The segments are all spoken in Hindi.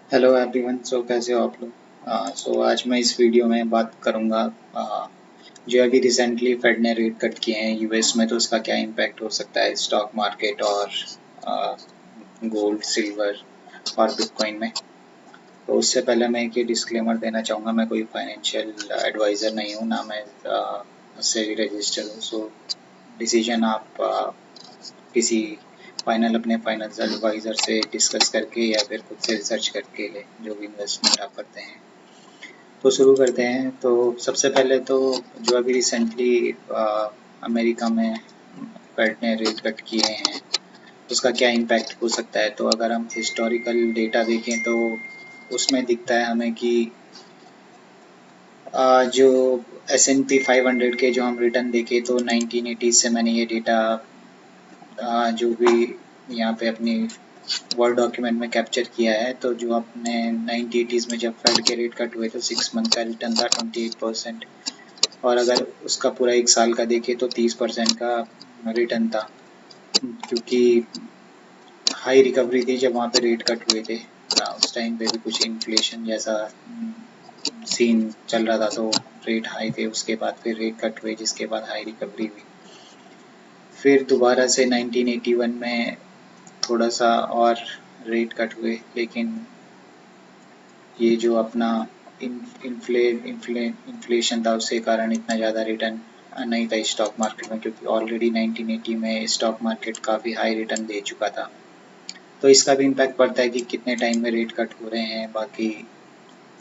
Hello everyone. कैसे हो आप लोग। आज मैं इस वीडियो में बात करूंगा जो अभी रिसेंटली फेड ने रेट कट किए हैं यूएस में, तो उसका क्या इम्पैक्ट हो सकता है स्टॉक मार्केट और गोल्ड, सिल्वर और बिटकॉइन में। तो उससे पहले मैं एक ये डिस्क्लेमर देना चाहूँगा, मैं कोई फाइनेंशियल एडवाइज़र नहीं हूँ, ना मैं सेबी रजिस्टर हूँ। डिसीजन आप किसी अपने फाइनेंशियल एडवाइज़र से डिस्कस करके या फिर खुद से रिसर्च करके ले, जो भी इन्वेस्टमेंट आप करते हैं। तो शुरू करते हैं। तो सबसे पहले तो जो अभी रिसेंटली अमेरिका में फेड ने रेट कट किए हैं, उसका क्या इम्पैक्ट हो सकता है। तो अगर हम हिस्टोरिकल डेटा देखें तो उसमें दिखता है हमें कि जो S&P 500 के जो हम रिटर्न देखें तो 1980 से मैंने ये डेटा जो भी यहाँ पे अपनी वर्ड डॉक्यूमेंट में कैप्चर किया है, तो जो आपने 1980s में जब फेड के रेट कट हुए तो 6 मंथ का रिटर्न था 28%। और अगर उसका पूरा एक साल का देखें तो 30% का रिटर्न था, क्योंकि हाई रिकवरी थी जब वहाँ पे रेट कट हुए थे। उस टाइम पे भी कुछ इन्फ्लेशन जैसा सीन चल रहा था, तो रेट हाई थे, उसके बाद फिर रेट कट हुए जिसके बाद हाई रिकवरी हुई। फिर दोबारा से 1981 में थोड़ा सा और रेट कट हुए, लेकिन ये जो अपना इन्फ्लेशन था उसके कारण इतना ज़्यादा रिटर्न नहीं था स्टॉक मार्केट में, क्योंकि ऑलरेडी 1980 में स्टॉक मार्केट काफ़ी हाई रिटर्न दे चुका था। तो इसका भी इम्पैक्ट पड़ता है कि कितने टाइम में रेट कट हो रहे हैं, बाकी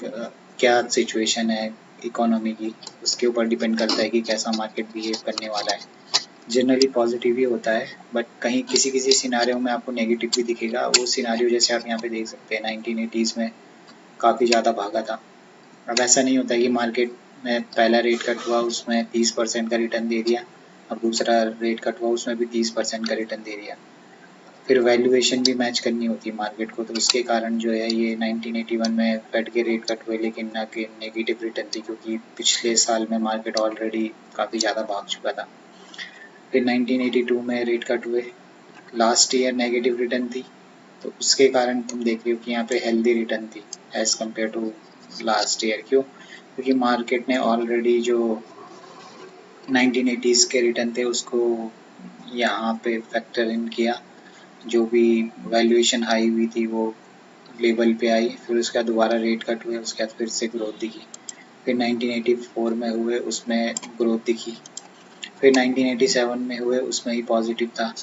क्या सिचुएशन है इकोनॉमी की, उसके ऊपर डिपेंड करता है कि कैसा मार्केट बिहेव करने वाला है। जनरली पॉजिटिव ही होता है, बट कहीं किसी किसी सिनारियों में आपको नेगेटिव भी दिखेगा। वो सिनारियो जैसे आप यहाँ पे देख सकते हैं 1980s में काफ़ी ज़्यादा भागा था। अब ऐसा नहीं होता कि मार्केट में पहला रेट कट हुआ उसमें 30% का रिटर्न दे दिया, अब दूसरा रेट कट हुआ उसमें भी 30% का रिटर्न दे दिया। फिर वैल्यूएशन भी मैच करनी होती है मार्केट को, तो उसके कारण जो है ये 1981 में फेड के रेट कट हुए, लेकिन ना कि नेगेटिव रिटर्न थी, क्योंकि पिछले साल में मार्केट ऑलरेडी काफ़ी ज़्यादा भाग चुका था। फिर 1982 में रेट कट हुए, लास्ट ईयर नेगेटिव रिटर्न थी, तो उसके कारण तुम देख रहे हो कि यहाँ पे हेल्दी रिटर्न थी as compare to last year. क्यों? क्योंकि मार्केट ने ऑलरेडी जो 1980s के रिटर्न थे उसको यहाँ पे फैक्टर इन किया, जो भी वैल्यूएशन हाई हुई थी वो लेवल पे आई, फिर उसके बाद दोबारा रेट कट हुए, उसके बाद फिर से ग्रोथ दिखी। फिर 1984 में हुए उसमें ग्रोथ दिखी, फिर 1987 में हुए उसमें ही पॉजिटिव था,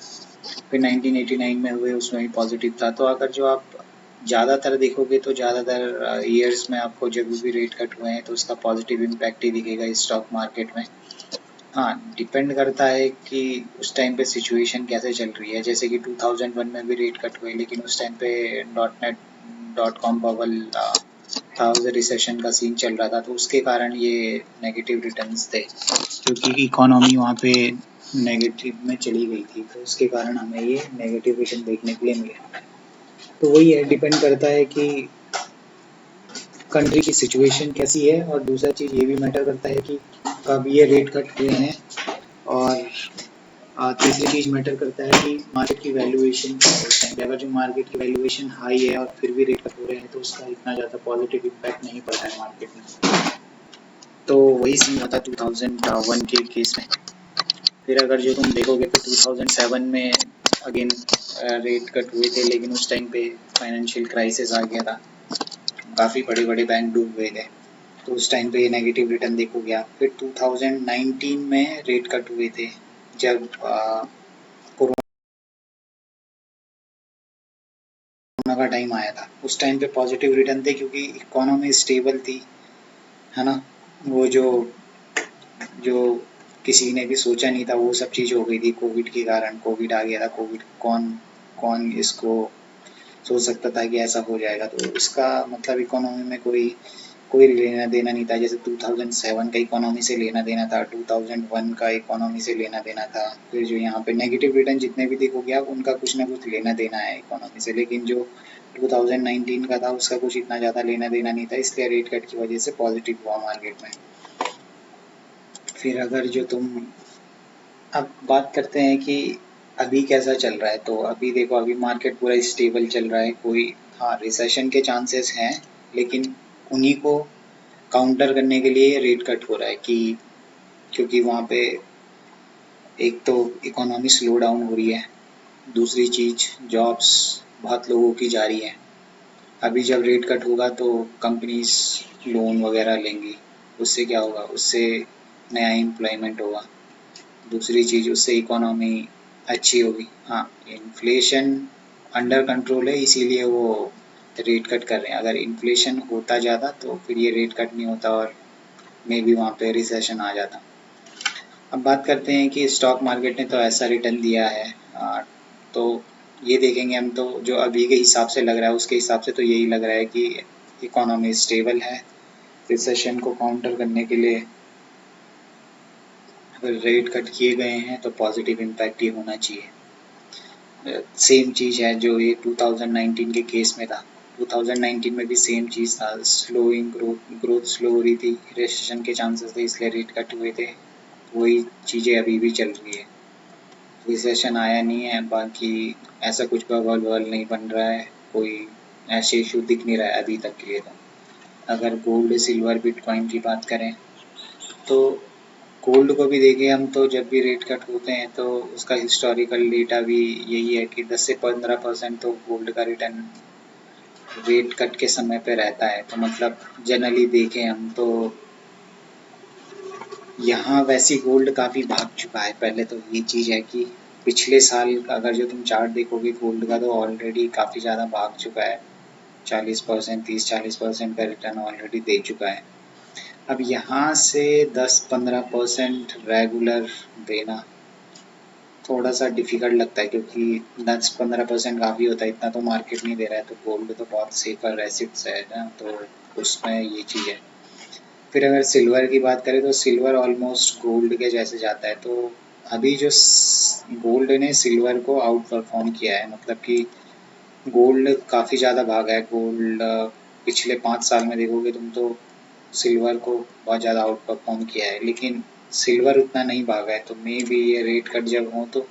फिर 1989 में हुए उसमें भी पॉजिटिव था। तो अगर जो आप ज़्यादातर देखोगे तो ज़्यादातर ईयर्स में आपको जब भी रेट कट हुए हैं तो उसका पॉजिटिव इम्पैक्ट ही दिखेगा स्टॉक मार्केट में। हाँ, डिपेंड करता है कि उस टाइम पे सिचुएशन कैसे चल रही है। जैसे कि 2001 में भी रेट कट हुए, लेकिन उस टाइम पे .net .com बबल था, उस रिसेशन का सीन चल रहा था, तो उसके कारण ये नेगेटिव रिटर्न्स थे, क्योंकि इकोनॉमी वहाँ पे नेगेटिव में चली गई थी, तो उसके कारण हमें ये नेगेटिव रिटर्न देखने के लिए मिले। तो वही है, डिपेंड करता है कि कंट्री की सिचुएशन कैसी है, और दूसरा चीज़ ये भी मैटर करता है कि कब ये रेट कट हुए हैं, और तीसरी चीज़ मैटर करता है कि मार्केट की वैल्यूएशन क्या है उस टाइम पे। अगर जो मार्केट की वैल्यूएशन हाई है और फिर भी रेट कट हो रहे हैं तो उसका इतना ज़्यादा पॉजिटिव इम्पैक्ट नहीं पड़ता है मार्केट में। तो वही सीन होता है 2001 के केस में। फिर अगर जो तुम देखोगे तो 2007 में अगेन रेट कट हुए थे, लेकिन उस टाइम पे फाइनेंशियल क्राइसिस आ गया था, काफ़ी बड़े बड़े बैंक डूब गए थे, तो उस टाइम पे ये नेगेटिव रिटर्न देखोगे आप। फिर 2019 में रेट कट हुए थे, जब कोरोना का टाइम आया था। उस टाइम पे पॉजिटिव रिटर्न थे क्योंकि इकोनॉमी स्टेबल थी, है ना। वो जो जो किसी ने भी सोचा नहीं था वो सब चीज़ हो गई थी कोविड के कारण। कोविड आ गया था, कोविड कौन कौन इसको सोच सकता था कि ऐसा हो जाएगा। तो इसका मतलब इकोनॉमी में कोई कोई लेना देना नहीं था। जैसे 2007 का इकोनॉमी से लेना देना था, 2001 का इकोनॉमी से लेना देना था। फिर जो यहाँ पे नेगेटिव रिटर्न जितने भी देखोगे आप, उनका कुछ ना कुछ लेना देना है इकोनॉमी से, लेकिन जो 2019 का था उसका कुछ इतना ज़्यादा लेना देना नहीं था, इसलिए रेट कट की वजह से पॉजिटिव हुआ मार्केट में। फिर अगर जो तुम अब बात करते हैं कि अभी कैसा चल रहा है, तो अभी देखो, अभी मार्केट पूरा स्टेबल चल रहा है, कोई हाँ रिसेशन के चांसेस हैं, लेकिन उन्हीं को काउंटर करने के लिए रेट कट हो रहा है कि क्योंकि वहाँ पे एक तो इकोनॉमी स्लो डाउन हो रही है, दूसरी चीज़ जॉब्स बहुत लोगों की जा रही है। अभी जब रेट कट होगा तो कंपनीज लोन वगैरह लेंगी, उससे क्या होगा, उससे नया एम्प्लॉयमेंट होगा, दूसरी चीज़ उससे इकोनॉमी अच्छी होगी। हाँ इन्फ्लेशन अंडर कंट्रोल है, इसीलिए वो रेट कट कर रहे हैं। अगर इन्फ्लेशन होता ज़्यादा तो फिर ये रेट कट नहीं होता और मे भी वहाँ पे रिसेशन आ जाता। अब बात करते हैं कि स्टॉक मार्केट ने तो ऐसा रिटर्न दिया है, तो ये देखेंगे हम तो जो अभी के हिसाब से लग रहा है उसके हिसाब से तो यही लग रहा है कि इकोनॉमी स्टेबल है। रिसेशन को काउंटर करने के लिए अगर रेट कट किए गए हैं तो पॉजिटिव इम्पैक्ट ही होना चाहिए। सेम चीज़ है जो ये 2019 के केस में था। 2019 में भी सेम चीज़ था, स्लोइंग ग्रोथ स्लो हो रही थी, रिसेशन के चांसेस थे इसलिए रेट कट हुए थे। वही चीज़ें अभी भी चल रही है, रिसेशन आया नहीं है, बाकी ऐसा कुछ बबल नहीं बन रहा है, कोई ऐसे इशू दिख नहीं रहा है अभी तक के लिए। तो अगर गोल्ड सिल्वर बिटकॉइन की बात करें तो गोल्ड को भी देखें हम तो जब भी रेट कट होते हैं तो उसका हिस्टोरिकल डेटा भी यही है कि 10 से 15% तो गोल्ड का रिटर्न रेट कट के समय पे रहता है। तो मतलब जनरली देखें हम तो यहाँ वैसे गोल्ड काफ़ी भाग चुका है। पहले तो ये चीज़ है कि पिछले साल का अगर जो तुम चार्ट देखोगे गोल्ड का तो ऑलरेडी काफ़ी ज़्यादा भाग चुका है, 40% 30-40% का रिटर्न ऑलरेडी दे चुका है। अब यहाँ से 10-15% रेगुलर देना थोड़ा सा डिफ़िकल्ट लगता है, क्योंकि 10-15% काफ़ी होता है, इतना तो मार्केट नहीं दे रहा है। तो गोल्ड तो बहुत सेफर एसेट्स है ना, तो उसमें ये चीज़ है। फिर अगर सिल्वर की बात करें तो सिल्वर ऑलमोस्ट गोल्ड के जैसे जाता है। तो अभी जो गोल्ड ने सिल्वर को आउट परफॉर्म किया है, मतलब कि गोल्ड काफ़ी ज़्यादा भागा है। गोल्ड पिछले 5 साल में देखोगे तुम तो सिल्वर को बहुत ज़्यादा आउट परफॉर्म किया है, लेकिन सिल्वर उतना नहीं भागा है। तो मे बी ये रेट कट जब हो तो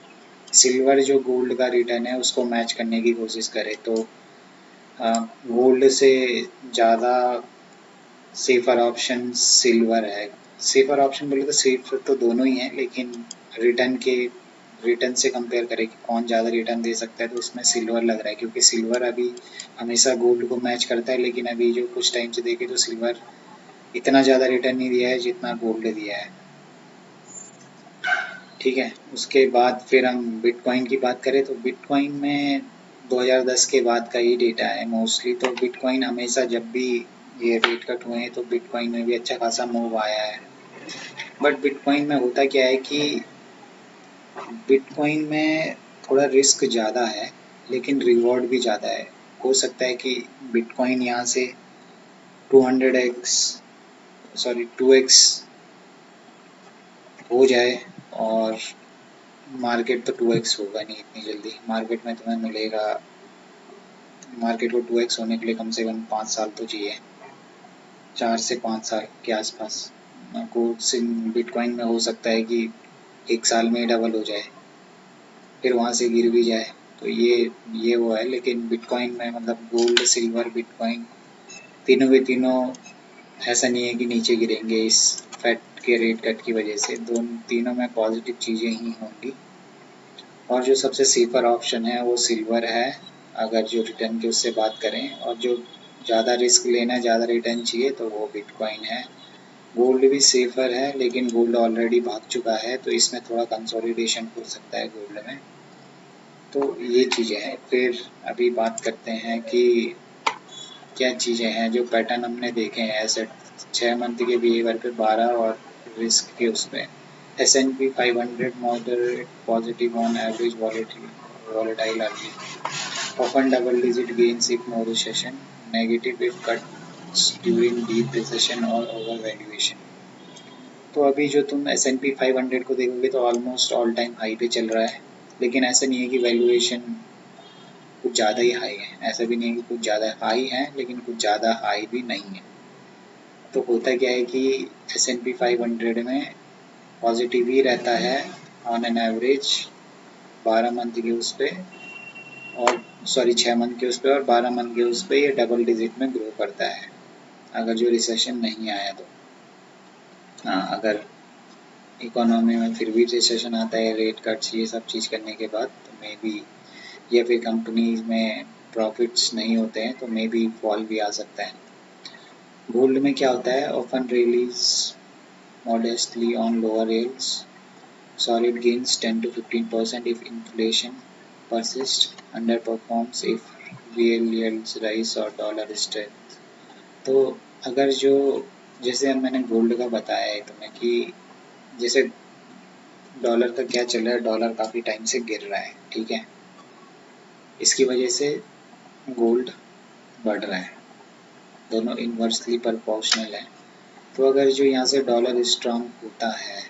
सिल्वर जो गोल्ड का रिटर्न है उसको मैच करने की कोशिश करे, तो गोल्ड से ज़्यादा सेफर ऑप्शन सिल्वर है। सेफर ऑप्शन बोले तो सेफ तो दोनों ही हैं, लेकिन रिटर्न से कंपेयर करें कि कौन ज़्यादा रिटर्न दे सकता है तो उसमें सिल्वर लग रहा है, क्योंकि सिल्वर अभी हमेशा गोल्ड को मैच करता है, लेकिन अभी जो कुछ टाइम से देखे तो सिल्वर इतना ज़्यादा रिटर्न नहीं दिया है जितना गोल्ड दिया है। ठीक है, उसके बाद फिर हम बिटकॉइन की बात करें तो बिटकॉइन में 2010 के बाद का ही डेटा है मोस्टली। तो बिटकॉइन हमेशा जब भी ये रेट कट हुए हैं तो बिटकॉइन में भी अच्छा खासा मूव आया है। बट बिटकॉइन में होता क्या है कि बिटकॉइन में थोड़ा रिस्क ज़्यादा है लेकिन रिवॉर्ड भी ज़्यादा है। हो सकता है कि बिटकॉइन यहाँ से 2x हो जाए, और मार्केट तो 2x होगा नहीं इतनी जल्दी। मार्केट में तुम्हें मिलेगा, मार्केट को 2x होने के लिए कम से कम 5 साल तो चाहिए, 4 से 5 साल के आसपास। बिटकॉइन में हो सकता है कि 1 साल में डबल हो जाए, फिर वहाँ से गिर भी जाए। तो ये वो है। लेकिन बिटकॉइन में मतलब गोल्ड सिल्वर बिटकॉइन तीनों के तीनों ऐसा नहीं है कि नीचे गिरेंगे इस फेड के रेट कट की वजह से। तीनों में पॉजिटिव चीज़ें ही होंगी, और जो सबसे सेफर ऑप्शन है वो सिल्वर है अगर जो रिटर्न की उससे बात करें, और जो ज़्यादा रिस्क लेना है, ज़्यादा रिटर्न चाहिए तो वो बिटकॉइन है। गोल्ड भी सेफर है लेकिन गोल्ड ऑलरेडी भाग चुका है, तो इसमें थोड़ा कंसोलिडेशन हो सकता है गोल्ड में। तो ये चीज़ें हैं। फिर अभी बात करते हैं कि क्या चीज़ें हैं जो पैटर्न हमने देखे हैं एसेट 6 मंथ के बिहेवियर पे 12 और रिस्क के उसमें। S&P 500 moderate positive on average volatile early, often double digit gains if no recession, negative if cuts during deep recession or overvaluation। तो अभी जो तुम S&P 500 को देखोगे तो ऑलमोस्ट ऑल टाइम हाई पे चल रहा है, लेकिन ऐसा नहीं है कि वैल्यूएशन कुछ ज़्यादा ही हाई है, ऐसा भी नहीं है कि कुछ ज़्यादा हाई है लेकिन कुछ ज़्यादा हाई भी नहीं है। तो होता क्या है कि S&P 500 में पॉजिटिव ही रहता है ऑन एन एवरेज 12 मंथ के उस पर, और सॉरी 6 मंथ के उस पे और 12 मंथ के उस पे ये डबल डिजिट में ग्रो करता है, अगर जो रिसेशन नहीं आया तो। हाँ, अगर इकोनॉमी में फिर भी रिसेशन आता है, रेट कट्स ये सब चीज़ करने के बाद, तो मे बी, या फिर कंपनीज में प्रॉफिट्स नहीं होते हैं तो मे बी फॉल भी आ सकता है। गोल्ड में क्या होता है, often release modestly on lower yields, solid gains 10 to 15% if inflation persists, underperforms if real yields rise और dollar strength। तो अगर जो, जैसे मैंने गोल्ड का बताया है तुम्हें कि जैसे डॉलर का क्या चल रहा है, डॉलर काफ़ी टाइम से गिर रहा है, ठीक है, इसकी वजह से गोल्ड बढ़ रहा है, दोनों इन्वर्सली प्रोपोर्शनल है। तो अगर जो यहाँ से डॉलर स्ट्रांग होता है,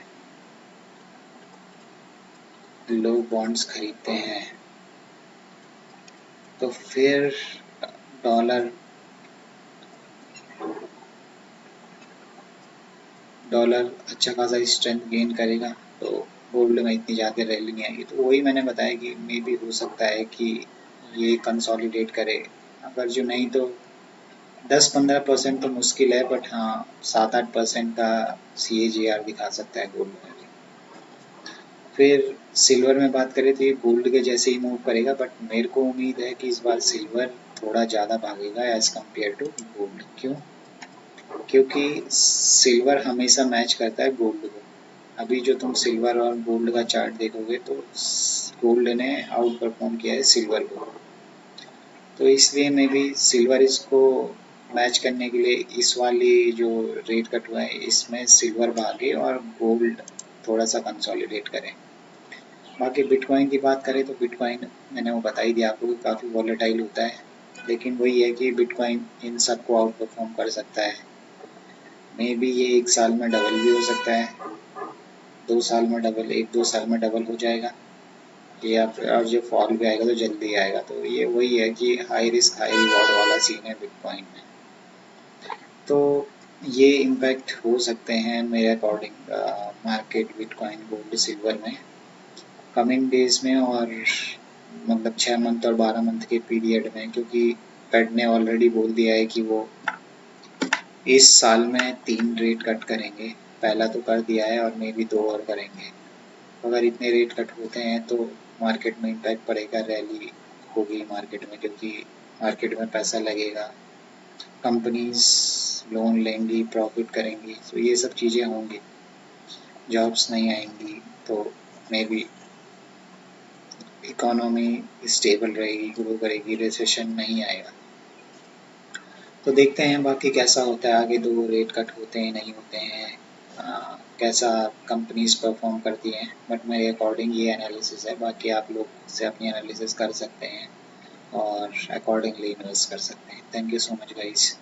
लोग बॉन्ड्स खरीदते हैं, तो फिर डॉलर डॉलर अच्छा खासा स्ट्रेंथ गेन करेगा, तो गोल्ड में इतनी ज़्यादा रैली नहीं आएगी। तो वही मैंने बताया कि मे भी हो सकता है कि ये कंसोलिडेट करे, अगर जो नहीं तो 10-15% तो मुश्किल है, बट हाँ 7-8% का CAGR दिखा सकता है गोल्ड में भी। फिर सिल्वर में बात करें तो ये गोल्ड के जैसे ही मूव करेगा, बट मेरे को उम्मीद है कि इस बार सिल्वर थोड़ा ज़्यादा भागेगा एज कम्पेयर टू गोल्ड। क्यों? क्योंकि सिल्वर हमेशा मैच करता है गोल्ड को। अभी जो तुम सिल्वर और गोल्ड का चार्ट देखोगे तो गोल्ड ने आउट परफॉर्म किया है सिल्वर को, तो इसलिए मैं भी सिल्वर इसको मैच करने के लिए इस वाली जो रेट कट हुआ है इसमें सिल्वर भागे और गोल्ड थोड़ा सा कंसोलिडेट करें। बाकी बिटकॉइन की बात करें तो बिटकॉइन मैंने वो बता ही दिया आपको कि काफ़ी वॉलेटाइल होता है, लेकिन वही है कि बिटकॉइन इन सबको आउट परफॉर्म कर सकता है। मे बी ये 1 साल में डबल भी हो सकता है, 2 साल में डबल, 1-2 साल में डबल हो जाएगा, या फिर और जो फॉल भी आएगा तो जल्दी आएगा। तो ये वही है कि हाई रिस्क हाई रिवॉर्ड वाला सीन है बिटकॉइन में। तो ये इम्पैक्ट हो सकते हैं मेरे according market bitcoin gold silver में कमिंग डेज में, और मतलब 6 मंथ और 12 मंथ के पीरियड में, क्योंकि फेड ने ऑलरेडी बोल दिया है कि वो इस साल में 3 रेट कट करेंगे, पहला तो कर दिया है और मे बी 2 और करेंगे। अगर इतने रेट कट होते हैं तो मार्केट में इम्पैक्ट पड़ेगा, रैली होगी मार्केट में, क्योंकि मार्केट में पैसा लगेगा, कंपनीज लोन लेंगी, प्रॉफिट करेंगी, तो ये सब चीज़ें होंगी, जॉब्स नहीं आएंगी, तो मे बी इकोनॉमी स्टेबल रहेगी, ग्रो करेगी, रिसेशन नहीं आएगा। तो देखते हैं बाकी कैसा होता है आगे, 2 रेट कट होते हैं नहीं होते हैं, कैसा कंपनीज परफॉर्म करती हैं, बट मेरे अकॉर्डिंग ये एनालिसिस है। बाकी आप लोग से अपनी एनालिसिस कर सकते हैं और अकॉर्डिंगली इन्वेस्ट कर सकते हैं। Thank you so much guys.